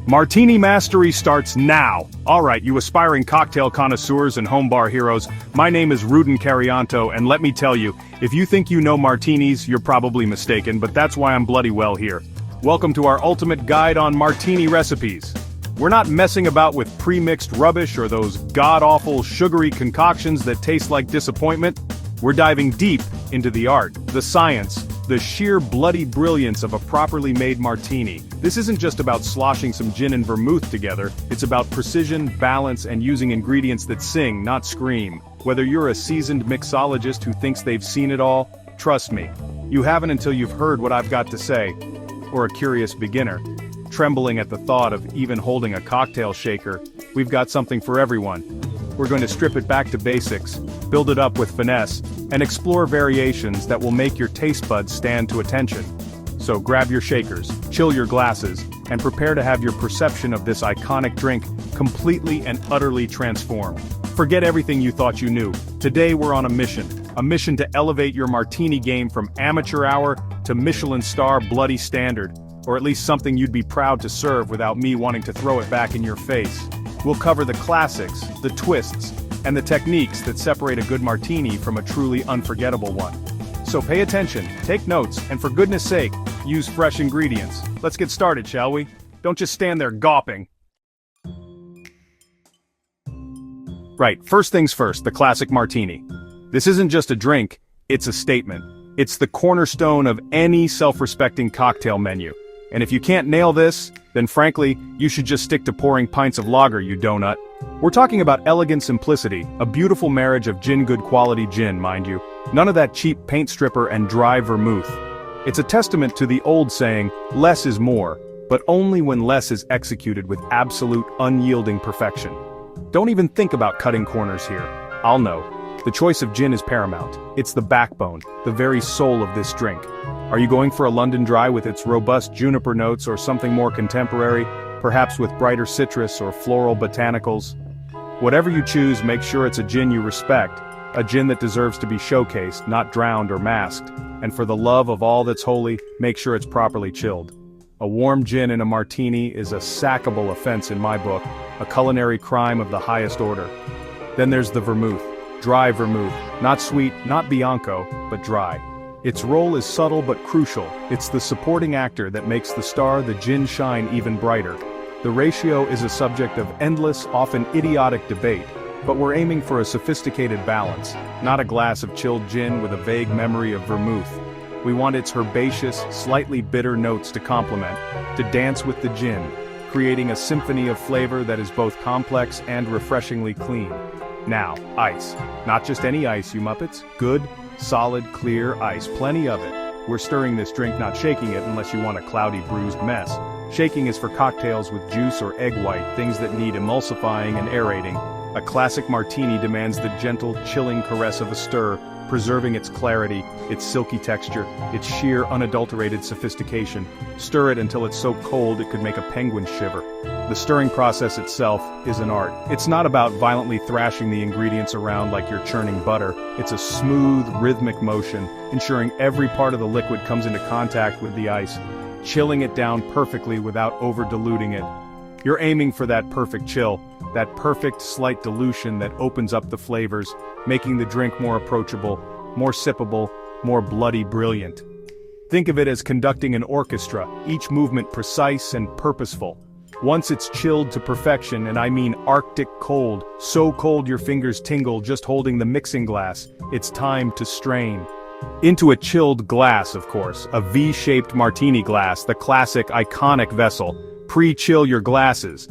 Martini mastery starts now! Alright, you aspiring cocktail connoisseurs and home bar heroes, my name is Rudin Carianto, and let me tell you, if you think you know martinis, you're probably mistaken, but that's why I'm bloody well here. Welcome to our ultimate guide on martini recipes. We're not messing about with pre-mixed rubbish or those god-awful sugary concoctions that taste like disappointment. We're diving deep into the art, the science, the sheer bloody brilliance of a properly made martini. This isn't just about sloshing some gin and vermouth together, it's about precision, balance, and using ingredients that sing, not scream. Whether you're a seasoned mixologist who thinks they've seen it all, trust me, you haven't until you've heard what I've got to say. Or a curious beginner, trembling at the thought of even holding a cocktail shaker, we've got something for everyone. We're going to strip it back to basics, build it up with finesse, and explore variations that will make your taste buds stand to attention. So grab your shakers, chill your glasses, and prepare to have your perception of this iconic drink completely and utterly transformed. Forget everything you thought you knew. Today we're on a mission to elevate your martini game from amateur hour to Michelin star bloody standard, or at least something you'd be proud to serve without me wanting to throw it back in your face. We'll cover the classics, the twists, and the techniques that separate a good martini from a truly unforgettable one. So pay attention, take notes, and for goodness sake, use fresh ingredients. Let's get started, shall we? Don't just stand there gawping. Right, first things first, the classic martini. This isn't just a drink, it's a statement. It's the cornerstone of any self-respecting cocktail menu. And if you can't nail this, then frankly, you should just stick to pouring pints of lager, you donut. We're talking about elegant simplicity, a beautiful marriage of good quality gin, mind you. None of that cheap paint stripper and dry vermouth. It's a testament to the old saying, less is more, but only when less is executed with absolute unyielding perfection. Don't even think about cutting corners here. I'll know. The choice of gin is paramount. It's the backbone, the very soul of this drink. Are you going for a London Dry with its robust juniper notes or something more contemporary, perhaps with brighter citrus or floral botanicals? Whatever you choose, make sure it's a gin you respect, a gin that deserves to be showcased, not drowned or masked, and for the love of all that's holy, make sure it's properly chilled. A warm gin in a martini is a sackable offense in my book, a culinary crime of the highest order. Then there's the vermouth. Dry vermouth, not sweet, not Bianco, but dry. Its role is subtle but crucial. It's the supporting actor that makes the star, the gin, shine even brighter. The ratio is a subject of endless, often idiotic debate, but we're aiming for a sophisticated balance, not a glass of chilled gin with a vague memory of vermouth. We want its herbaceous, slightly bitter notes to complement, to dance with the gin, creating a symphony of flavor that is both complex and refreshingly clean. Now, ice. Not just any ice, you muppets. Good, solid, clear ice, plenty of it. We're stirring this drink, not shaking it unless you want a cloudy, bruised mess. Shaking is for cocktails with juice or egg white, things that need emulsifying and aerating. A classic martini demands the gentle, chilling caress of a stir, preserving its clarity, its silky texture, its sheer, unadulterated sophistication. Stir it until it's so cold it could make a penguin shiver. The stirring process itself is an art. It's not about violently thrashing the ingredients around like you're churning butter. It's a smooth, rhythmic motion, ensuring every part of the liquid comes into contact with the ice, chilling it down perfectly without over-diluting it. You're aiming for that perfect chill, that perfect slight dilution that opens up the flavors, making the drink more approachable, more sippable, more bloody brilliant. Think of it as conducting an orchestra, each movement precise and purposeful. Once it's chilled to perfection, and I mean Arctic cold, so cold your fingers tingle just holding the mixing glass, it's time to strain. Into a chilled glass, of course, a V-shaped martini glass, the classic, iconic vessel. Pre-chill your glasses.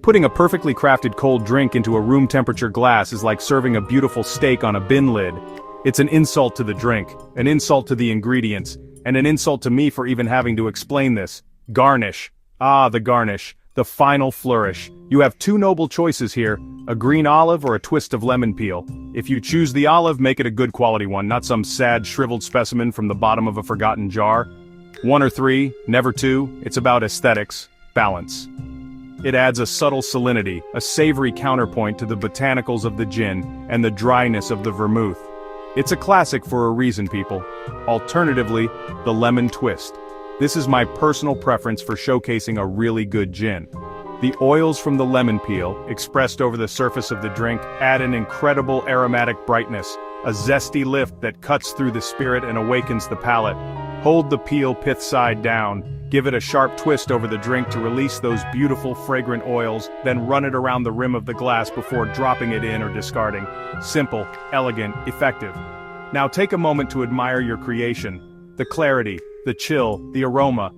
Putting a perfectly crafted cold drink into a room-temperature glass is like serving a beautiful steak on a bin lid. It's an insult to the drink, an insult to the ingredients, and an insult to me for even having to explain this. Garnish. Ah, the garnish. The final flourish. You have two noble choices here, a green olive or a twist of lemon peel. If you choose the olive, make it a good quality one, not some sad, shriveled specimen from the bottom of a forgotten jar. One or three, never two. It's about aesthetics, balance. It adds a subtle salinity, a savory counterpoint to the botanicals of the gin and the dryness of the vermouth. It's a classic for a reason, people. Alternatively, the lemon twist. This is my personal preference for showcasing a really good gin. The oils from the lemon peel, expressed over the surface of the drink, add an incredible aromatic brightness, a zesty lift that cuts through the spirit and awakens the palate. Hold the peel pith side down, give it a sharp twist over the drink to release those beautiful fragrant oils, then run it around the rim of the glass before dropping it in or discarding. Simple, elegant, effective. Now take a moment to admire your creation. The clarity, the chill, the aroma.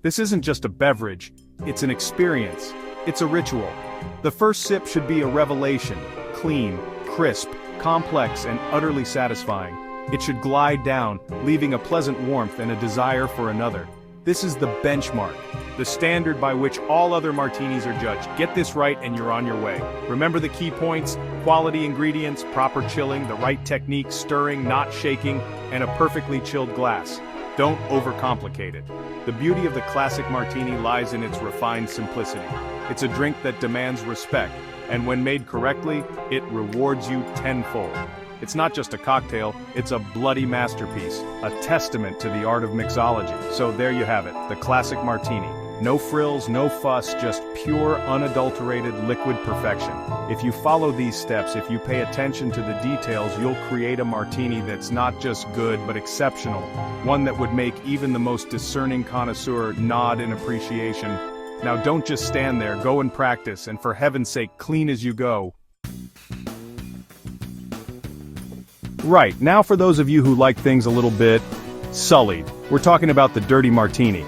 This isn't just a beverage, it's an experience. It's a ritual. The first sip should be a revelation, clean, crisp, complex, and utterly satisfying. It should glide down, leaving a pleasant warmth and a desire for another. This is the benchmark, the standard by which all other martinis are judged. Get this right and you're on your way. Remember the key points: quality ingredients, proper chilling, the right technique, stirring, not shaking, and a perfectly chilled glass. Don't overcomplicate it. The beauty of the classic martini lies in its refined simplicity. It's a drink that demands respect, and when made correctly, it rewards you tenfold. It's not just a cocktail, it's a bloody masterpiece, a testament to the art of mixology. So there you have it, the classic martini. No frills, no fuss, just pure, unadulterated liquid perfection. If you follow these steps, if you pay attention to the details, you'll create a martini that's not just good, but exceptional. One that would make even the most discerning connoisseur nod in appreciation. Now don't just stand there, go and practice, and for heaven's sake, clean as you go. Right, now for those of you who like things a little bit sullied, we're talking about the dirty martini.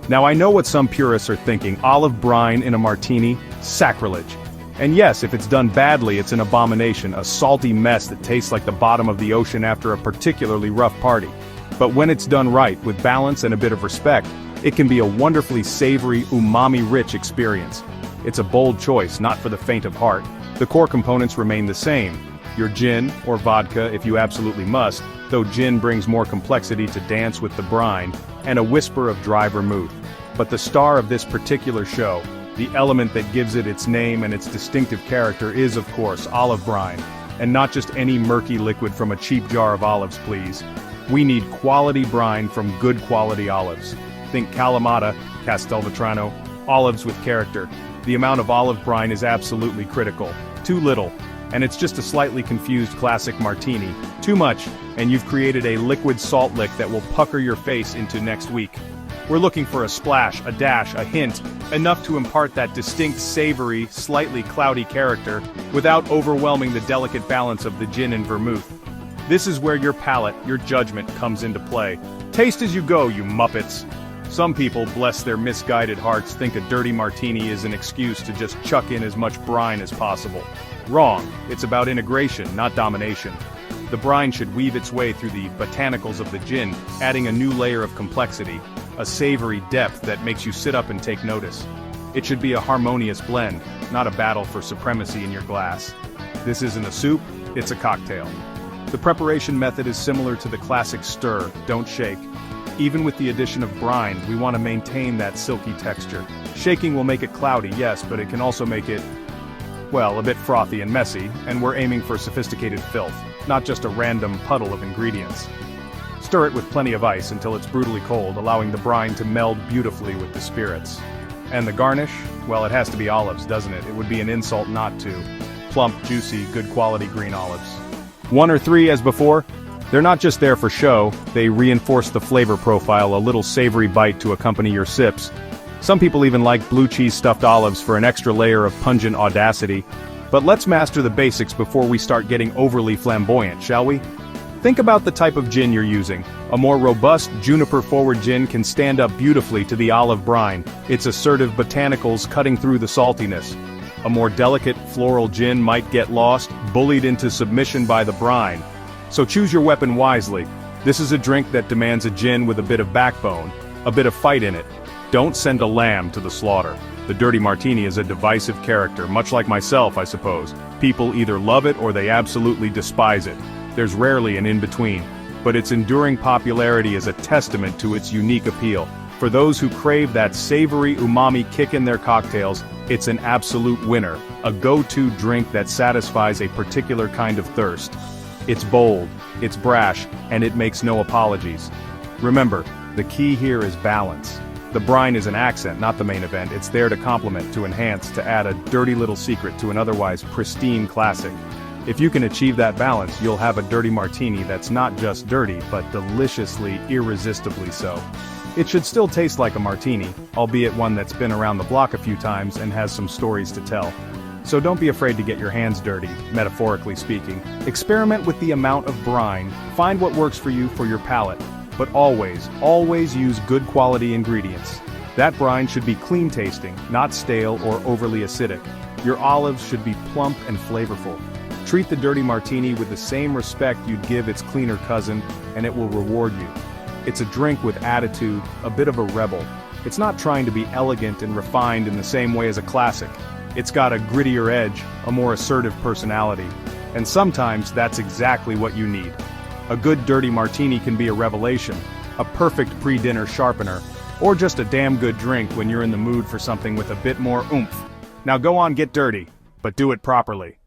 Now I know what some purists are thinking: olive brine in a martini? Sacrilege. And yes, if it's done badly, it's an abomination, a salty mess that tastes like the bottom of the ocean after a particularly rough party. But when it's done right, with balance and a bit of respect, it can be a wonderfully savory, umami-rich experience. It's a bold choice, not for the faint of heart. The core components remain the same. Your gin, or vodka if you absolutely must, though gin brings more complexity to dance with the brine, and a whisper of dry vermouth. But the star of this particular show, the element that gives it its name and its distinctive character, is of course olive brine. And not just any murky liquid from a cheap jar of olives, please. We need quality brine from good quality olives. Think Kalamata, Castelvetrano, olives with character. The amount of olive brine is absolutely critical. Too little, and it's just a slightly confused classic martini. Too much, and you've created a liquid salt lick that will pucker your face into next week. We're looking for a splash, a dash, a hint, enough to impart that distinct savory, slightly cloudy character, without overwhelming the delicate balance of the gin and vermouth. This is where your palate, your judgment, comes into play. Taste as you go, you muppets. Some people, bless their misguided hearts, think a dirty martini is an excuse to just chuck in as much brine as possible. Wrong. It's about integration, not domination. The brine should weave its way through the botanicals of the gin, adding a new layer of complexity, a savory depth that makes you sit up and take notice. It should be a harmonious blend, not a battle for supremacy in your glass. This isn't a soup, it's a cocktail. The preparation method is similar to the classic stir, don't shake. Even with the addition of brine, we want to maintain that silky texture. Shaking will make it cloudy, yes, but it can also make it, well, a bit frothy and messy, and we're aiming for sophisticated filth, not just a random puddle of ingredients. Stir it with plenty of ice until it's brutally cold, allowing the brine to meld beautifully with the spirits. And the garnish? Well, it has to be olives, doesn't it? It would be an insult not to. Plump, juicy, good quality green olives. 1 or 3 as before? They're not just there for show, they reinforce the flavor profile, a little savory bite to accompany your sips. Some people even like blue cheese stuffed olives for an extra layer of pungent audacity. But let's master the basics before we start getting overly flamboyant, shall we? Think about the type of gin you're using. A more robust, juniper-forward gin can stand up beautifully to the olive brine, its assertive botanicals cutting through the saltiness. A more delicate, floral gin might get lost, bullied into submission by the brine. So choose your weapon wisely. This is a drink that demands a gin with a bit of backbone, a bit of fight in it. Don't send a lamb to the slaughter. The dirty martini is a divisive character, much like myself, I suppose. People either love it or they absolutely despise it. There's rarely an in-between. But its enduring popularity is a testament to its unique appeal. For those who crave that savory umami kick in their cocktails, it's an absolute winner, a go-to drink that satisfies a particular kind of thirst. It's bold, it's brash, and it makes no apologies. Remember, the key here is balance. The brine is an accent, not the main event. It's there to complement, to enhance, to add a dirty little secret to an otherwise pristine classic. If you can achieve that balance, you'll have a dirty martini that's not just dirty, but deliciously, irresistibly so. It should still taste like a martini, albeit one that's been around the block a few times and has some stories to tell. So don't be afraid to get your hands dirty, metaphorically speaking. Experiment with the amount of brine, find what works for you for your palate, but always use good quality ingredients. That brine should be clean tasting, not stale or overly acidic. Your olives should be plump and flavorful. Treat the dirty martini with the same respect you'd give its cleaner cousin, and it will reward you. It's a drink with attitude, a bit of a rebel. It's not trying to be elegant and refined in the same way as a classic. It's got a grittier edge, a more assertive personality. And sometimes that's exactly what you need. A good dirty martini can be a revelation, a perfect pre-dinner sharpener, or just a damn good drink when you're in the mood for something with a bit more oomph. Now go on, get dirty, but do it properly.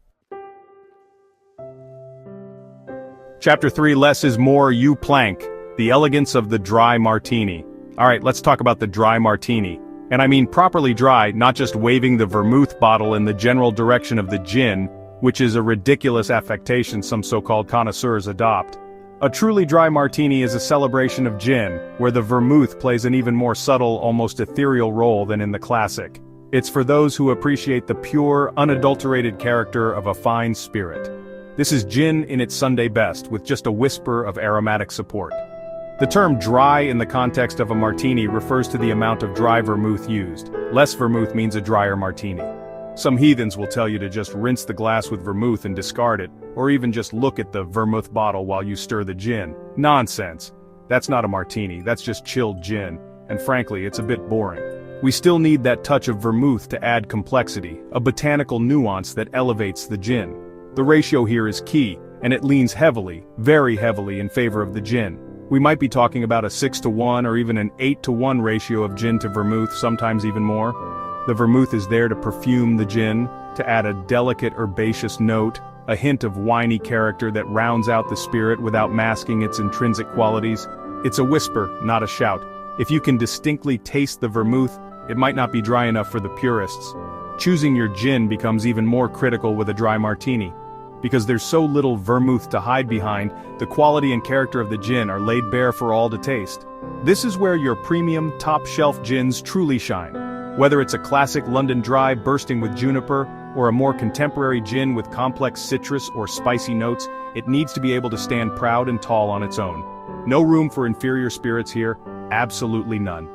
Chapter 3, Less is More, You Plank, the elegance of the dry martini. Alright, let's talk about the dry martini. And I mean properly dry, not just waving the vermouth bottle in the general direction of the gin, which is a ridiculous affectation some so-called connoisseurs adopt. A truly dry martini is a celebration of gin, where the vermouth plays an even more subtle, almost ethereal role than in the classic. It's for those who appreciate the pure, unadulterated character of a fine spirit. This is gin in its Sunday best, with just a whisper of aromatic support. The term dry in the context of a martini refers to the amount of dry vermouth used. Less vermouth means a drier martini. Some heathens will tell you to just rinse the glass with vermouth and discard it, or even just look at the vermouth bottle while you stir the gin. Nonsense. That's not a martini, that's just chilled gin, and frankly, it's a bit boring. We still need that touch of vermouth to add complexity, a botanical nuance that elevates the gin. The ratio here is key, and it leans heavily, very heavily in favor of the gin. We might be talking about a 6-to-1 or even an 8-to-1 ratio of gin to vermouth, sometimes even more. The vermouth is there to perfume the gin, to add a delicate herbaceous note, a hint of winey character that rounds out the spirit without masking its intrinsic qualities. It's a whisper, not a shout. If you can distinctly taste the vermouth, it might not be dry enough for the purists. Choosing your gin becomes even more critical with a dry martini. Because there's so little vermouth to hide behind, the quality and character of the gin are laid bare for all to taste. This is where your premium, top-shelf gins truly shine. Whether it's a classic London Dry bursting with juniper, or a more contemporary gin with complex citrus or spicy notes, it needs to be able to stand proud and tall on its own. No room for inferior spirits here, absolutely none.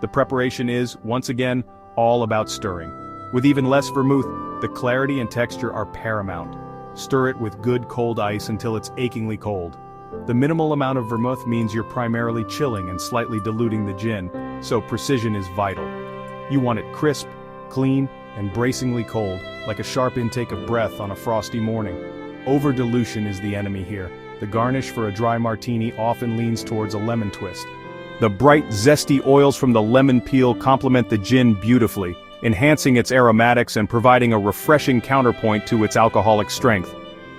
The preparation is, once again, all about stirring. With even less vermouth, the clarity and texture are paramount. Stir it with good cold ice until it's achingly cold. The minimal amount of vermouth means you're primarily chilling and slightly diluting the gin, so precision is vital. You want it crisp, clean, and bracingly cold, like a sharp intake of breath on a frosty morning. Over-dilution is the enemy here. The garnish for a dry martini often leans towards a lemon twist. The bright, zesty oils from the lemon peel complement the gin beautifully, enhancing its aromatics and providing a refreshing counterpoint to its alcoholic strength.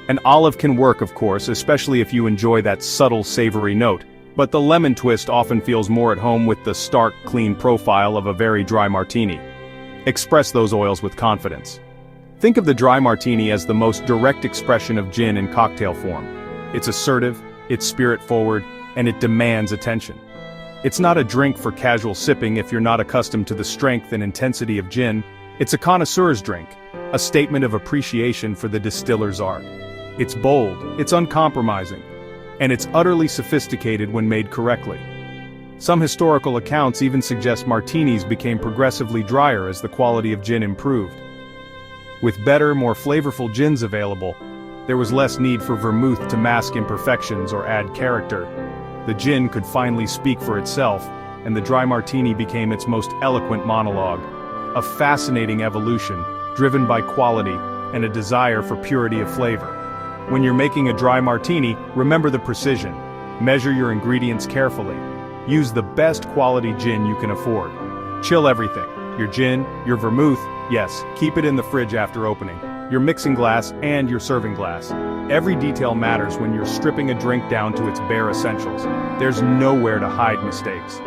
An olive can work, of course, especially if you enjoy that subtle, savory note, but the lemon twist often feels more at home with the stark, clean profile of a very dry martini. Express those oils with confidence. Think of the dry martini as the most direct expression of gin in cocktail form. It's assertive, it's spirit-forward, and it demands attention. It's not a drink for casual sipping if you're not accustomed to the strength and intensity of gin. It's a connoisseur's drink, a statement of appreciation for the distiller's art. It's bold, it's uncompromising, and it's utterly sophisticated when made correctly. Some historical accounts even suggest martinis became progressively drier as the quality of gin improved. With better, more flavorful gins available, there was less need for vermouth to mask imperfections or add character. The gin could finally speak for itself, and the dry martini became its most eloquent monologue. A fascinating evolution, driven by quality and a desire for purity of flavor. When you're making a dry martini, remember the precision. Measure your ingredients carefully. Use the best quality gin you can afford. Chill everything. Your gin, your vermouth, yes, keep it in the fridge after opening. Your mixing glass and your serving glass. Every detail matters when you're stripping a drink down to its bare essentials. There's nowhere to hide mistakes.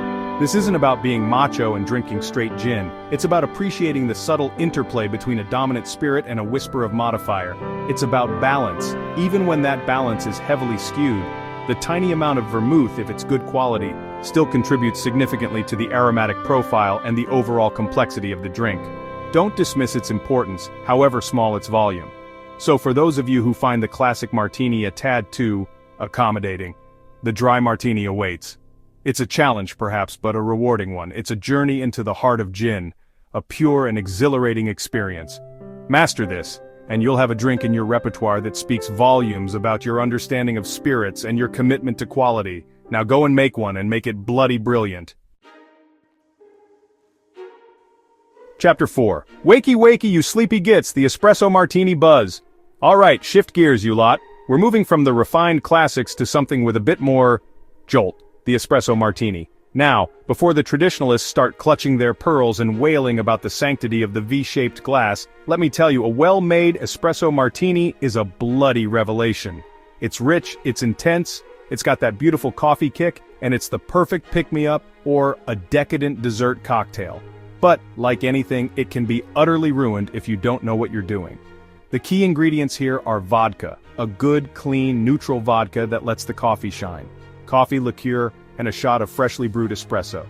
This isn't about being macho and drinking straight gin, it's about appreciating the subtle interplay between a dominant spirit and a whisper of modifier. It's about balance, even when that balance is heavily skewed. The tiny amount of vermouth, if it's good quality, still contributes significantly to the aromatic profile and the overall complexity of the drink. Don't dismiss its importance, however small its volume. So for those of you who find the classic martini a tad too accommodating, the dry martini awaits. It's a challenge perhaps, but a rewarding one. It's a journey into the heart of gin, a pure and exhilarating experience. Master this, and you'll have a drink in your repertoire that speaks volumes about your understanding of spirits and your commitment to quality. Now go and make one and make it bloody brilliant. Chapter 4. Wakey wakey you sleepy gits, the espresso martini buzz. Alright, shift gears you lot. We're moving from the refined classics to something with a bit more jolt, the espresso martini. Now, before the traditionalists start clutching their pearls and wailing about the sanctity of the V-shaped glass, let me tell you, a well-made espresso martini is a bloody revelation. It's rich, it's intense, it's got that beautiful coffee kick, and it's the perfect pick-me-up or a decadent dessert cocktail. But, like anything, it can be utterly ruined if you don't know what you're doing. The key ingredients here are vodka, a good, clean, neutral vodka that lets the coffee shine, coffee liqueur, and a shot of freshly brewed espresso.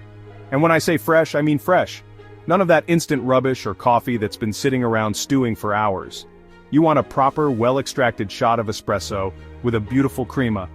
And when I say fresh, I mean fresh. None of that instant rubbish or coffee that's been sitting around stewing for hours. You want a proper, well-extracted shot of espresso with a beautiful crema.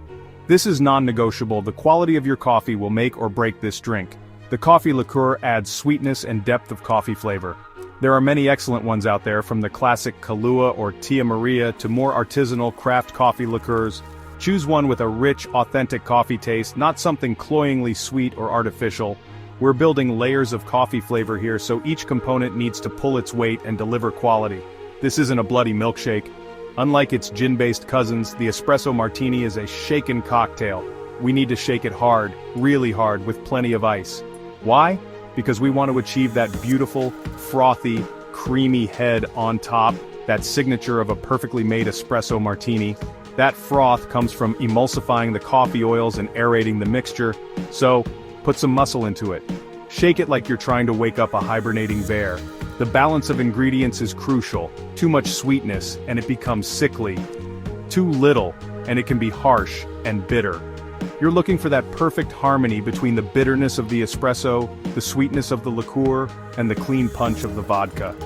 This is non-negotiable. The quality of your coffee will make or break this drink. The coffee liqueur adds sweetness and depth of coffee flavor. There are many excellent ones out there, from the classic Kahlua or Tia Maria to more artisanal craft coffee liqueurs. Choose one with a rich, authentic coffee taste, not something cloyingly sweet or artificial. We're building layers of coffee flavor here, so each component needs to pull its weight and deliver quality. This isn't a bloody milkshake. Unlike its gin-based cousins, the espresso martini is a shaken cocktail. We need to shake it hard, really hard, with plenty of ice. Why? Because we want to achieve that beautiful, frothy, creamy head on top, that signature of a perfectly made espresso martini. That froth comes from emulsifying the coffee oils and aerating the mixture, so put some muscle into it. Shake it like you're trying to wake up a hibernating bear. The balance of ingredients is crucial. Too much sweetness, and it becomes sickly. Too little, and it can be harsh and bitter. You're looking for that perfect harmony between the bitterness of the espresso, the sweetness of the liqueur, and the clean punch of the vodka.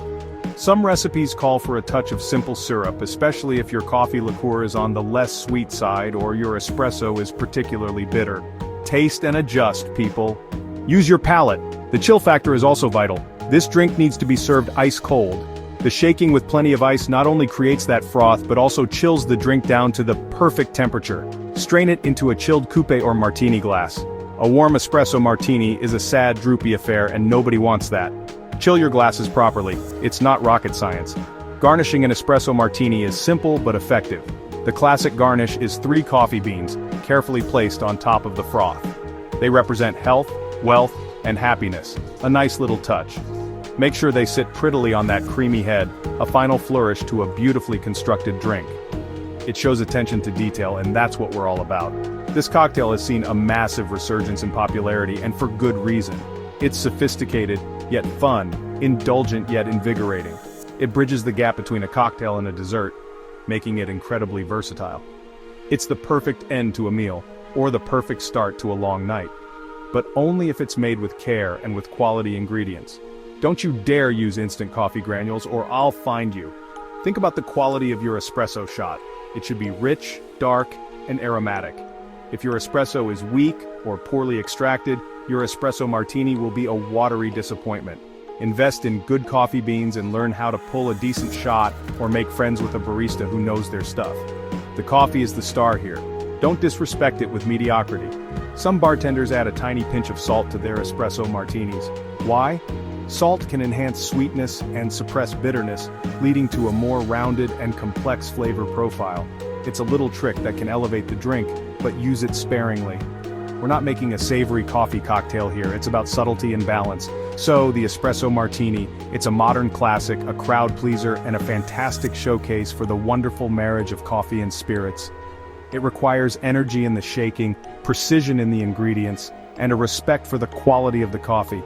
Some recipes call for a touch of simple syrup, especially if your coffee liqueur is on the less sweet side or your espresso is particularly bitter. Taste and adjust, people. Use your palate. The chill factor is also vital. This drink needs to be served ice cold. The shaking with plenty of ice not only creates that froth but also chills the drink down to the perfect temperature. Strain it into a chilled coupe or martini glass. A warm espresso martini is a sad, droopy affair, and nobody wants that. Chill your glasses properly. It's not rocket science. Garnishing an espresso martini is simple but effective. The classic garnish is 3 coffee beans, carefully placed on top of the froth. They represent health, wealth, and happiness. A nice little touch. Make sure they sit prettily on that creamy head, a final flourish to a beautifully constructed drink. It shows attention to detail, and that's what we're all about. This cocktail has seen a massive resurgence in popularity, and for good reason. It's sophisticated, yet fun, indulgent yet invigorating. It bridges the gap between a cocktail and a dessert, making it incredibly versatile. It's the perfect end to a meal, or the perfect start to a long night. But only if it's made with care and with quality ingredients. Don't you dare use instant coffee granules, or I'll find you. Think about the quality of your espresso shot. It should be rich, dark, and aromatic. If your espresso is weak or poorly extracted, your espresso martini will be a watery disappointment. Invest in good coffee beans and learn how to pull a decent shot, or make friends with a barista who knows their stuff. The coffee is the star here. Don't disrespect it with mediocrity. Some bartenders add a tiny pinch of salt to their espresso martinis. Why? Salt can enhance sweetness and suppress bitterness, leading to a more rounded and complex flavor profile. It's a little trick that can elevate the drink, but use it sparingly. We're not making a savory coffee cocktail here, it's about subtlety and balance. So, the espresso martini, it's a modern classic, a crowd pleaser, and a fantastic showcase for the wonderful marriage of coffee and spirits. It requires energy in the shaking, precision in the ingredients, and a respect for the quality of the coffee.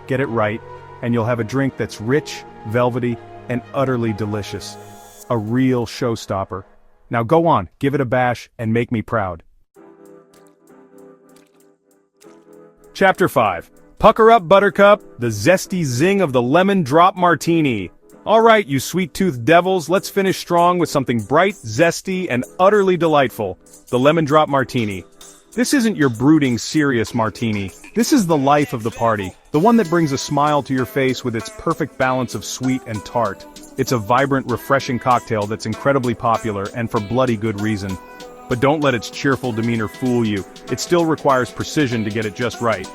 Get it right, and you'll have a drink that's rich, velvety, and utterly delicious. A real showstopper. Now go on, give it a bash, and make me proud. Chapter 5. Pucker up, Buttercup, the zesty zing of the lemon drop martini. Alright, you sweet-toothed devils, let's finish strong with something bright, zesty, and utterly delightful. The lemon drop martini. This isn't your brooding, serious martini. This is the life of the party, the one that brings a smile to your face with its perfect balance of sweet and tart. It's a vibrant, refreshing cocktail that's incredibly popular, and for bloody good reason. But don't let its cheerful demeanor fool you. It still requires precision to get it just right.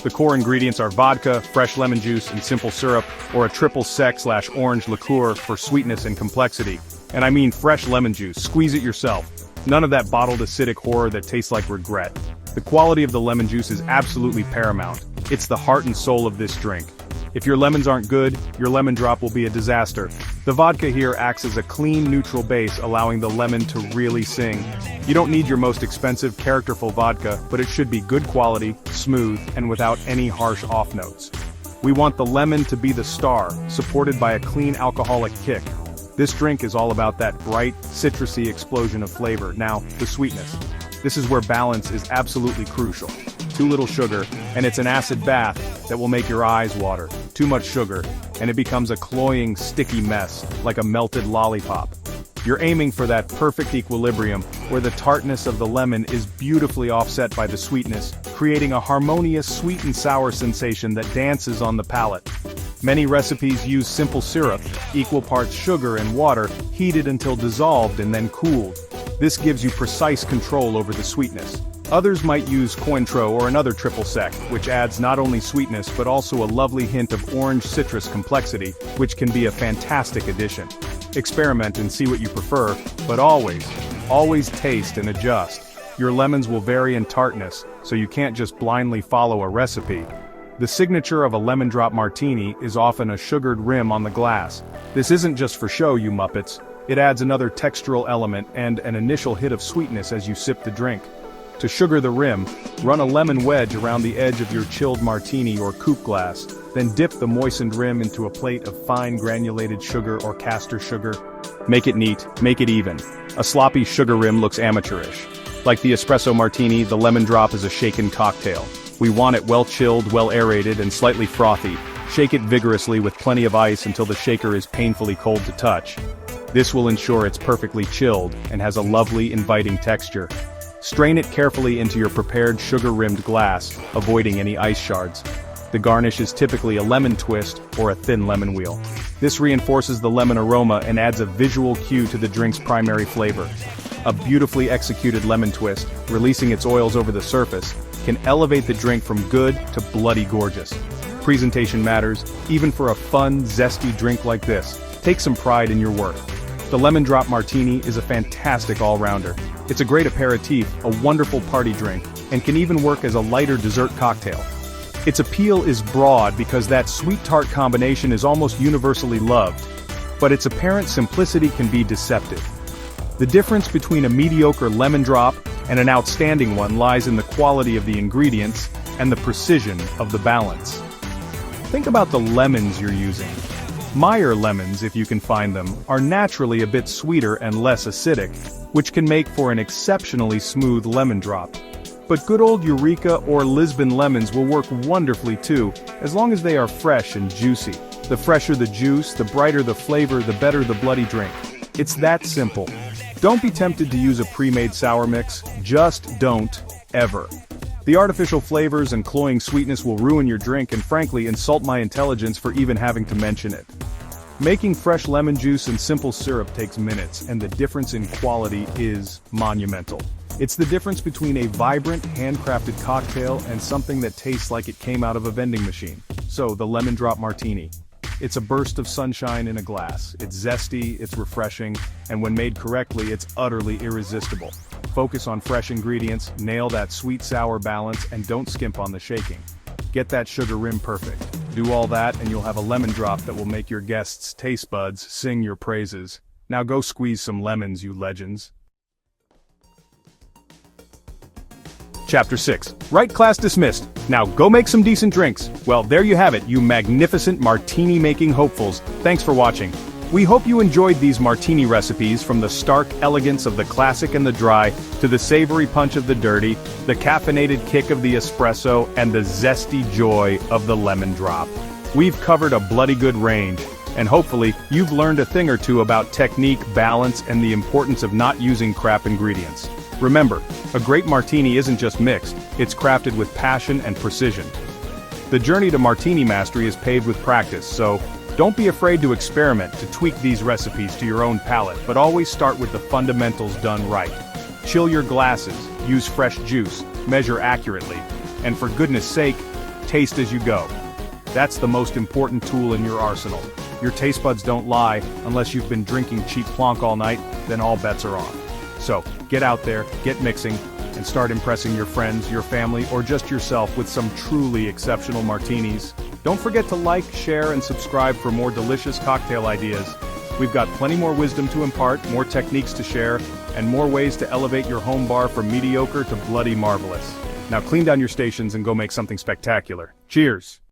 The core ingredients are vodka, fresh lemon juice, and simple syrup, or a triple sec/orange liqueur for sweetness and complexity. And I mean fresh lemon juice, squeeze it yourself. None of that bottled acidic horror that tastes like regret. The quality of the lemon juice is absolutely paramount. It's the heart and soul of this drink. If your lemons aren't good, your lemon drop will be a disaster. The vodka here acts as a clean, neutral base, allowing the lemon to really sing. You don't need your most expensive, characterful vodka, but it should be good quality, smooth, and without any harsh off notes. We want the lemon to be the star, supported by a clean alcoholic kick. This drink is all about that bright, citrusy explosion of flavor. Now, the sweetness. This is where balance is absolutely crucial. Too little sugar, and it's an acid bath that will make your eyes water. Too much sugar, and it becomes a cloying, sticky mess, like a melted lollipop. You're aiming for that perfect equilibrium, where the tartness of the lemon is beautifully offset by the sweetness, creating a harmonious sweet and sour sensation that dances on the palate. Many recipes use simple syrup, equal parts sugar and water, heated until dissolved and then cooled. This gives you precise control over the sweetness. Others might use Cointreau or another triple sec, which adds not only sweetness but also a lovely hint of orange citrus complexity, which can be a fantastic addition. Experiment and see what you prefer, but always taste and adjust. Your lemons will vary in tartness, so you can't just blindly follow a recipe. The signature of a lemon drop martini is often a sugared rim on the glass. This isn't just for show, you Muppets. It adds another textural element and an initial hit of sweetness as you sip the drink. To sugar the rim, run a lemon wedge around the edge of your chilled martini or coupe glass, then dip the moistened rim into a plate of fine granulated sugar or castor sugar. Make it neat, make it even. A sloppy sugar rim looks amateurish. Like the espresso martini, the lemon drop is a shaken cocktail. We want it well chilled, well aerated, and slightly frothy. Shake it vigorously with plenty of ice until the shaker is painfully cold to touch. This will ensure it's perfectly chilled and has a lovely, inviting texture. Strain it carefully into your prepared sugar-rimmed glass, avoiding any ice shards. The garnish is typically a lemon twist or a thin lemon wheel. This reinforces the lemon aroma and adds a visual cue to the drink's primary flavor. A beautifully executed lemon twist, releasing its oils over the surface, can elevate the drink from good to bloody gorgeous. Presentation matters, even for a fun, zesty drink like this. Take some pride in your work. The Lemon Drop Martini is a fantastic all-rounder. It's a great aperitif, a wonderful party drink, and can even work as a lighter dessert cocktail. Its appeal is broad because that sweet-tart combination is almost universally loved, but its apparent simplicity can be deceptive. The difference between a mediocre lemon drop and an outstanding one lies in the quality of the ingredients and the precision of the balance. Think about the lemons you're using. Meyer lemons, if you can find them, are naturally a bit sweeter and less acidic, which can make for an exceptionally smooth lemon drop. But good old Eureka or Lisbon lemons will work wonderfully too, as long as they are fresh and juicy. The fresher the juice, the brighter the flavor, the better the bloody drink. It's that simple. Don't be tempted to use a pre-made sour mix, just don't, ever. The artificial flavors and cloying sweetness will ruin your drink and frankly insult my intelligence for even having to mention it. Making fresh lemon juice and simple syrup takes minutes, and the difference in quality is monumental. It's the difference between a vibrant, handcrafted cocktail and something that tastes like it came out of a vending machine. So, the Lemon Drop Martini. It's a burst of sunshine in a glass. It's zesty, it's refreshing, and when made correctly, it's utterly irresistible. Focus on fresh ingredients, nail that sweet-sour balance, and don't skimp on the shaking. Get that sugar rim perfect. Do all that and you'll have a lemon drop that will make your guests' taste buds sing your praises. Now go squeeze some lemons, you legends. Chapter 6. Right, class dismissed. Now go make some decent drinks. Well, there you have it, you magnificent martini-making hopefuls. Thanks for watching. We hope you enjoyed these martini recipes, from the stark elegance of the classic and the dry, to the savory punch of the dirty, the caffeinated kick of the espresso, and the zesty joy of the lemon drop. We've covered a bloody good range, and hopefully, you've learned a thing or two about technique, balance, and the importance of not using crap ingredients. Remember, a great martini isn't just mixed, it's crafted with passion and precision. The journey to martini mastery is paved with practice, so don't be afraid to experiment, to tweak these recipes to your own palate, but always start with the fundamentals done right. Chill your glasses, use fresh juice, measure accurately, and for goodness sake, taste as you go. That's the most important tool in your arsenal. Your taste buds don't lie. Unless you've been drinking cheap plonk all night, then all bets are off. So, get out there, get mixing, and start impressing your friends, your family, or just yourself with some truly exceptional martinis. Don't forget to like, share, and subscribe for more delicious cocktail ideas. We've got plenty more wisdom to impart, more techniques to share, and more ways to elevate your home bar from mediocre to bloody marvelous. Now clean down your stations and go make something spectacular. Cheers!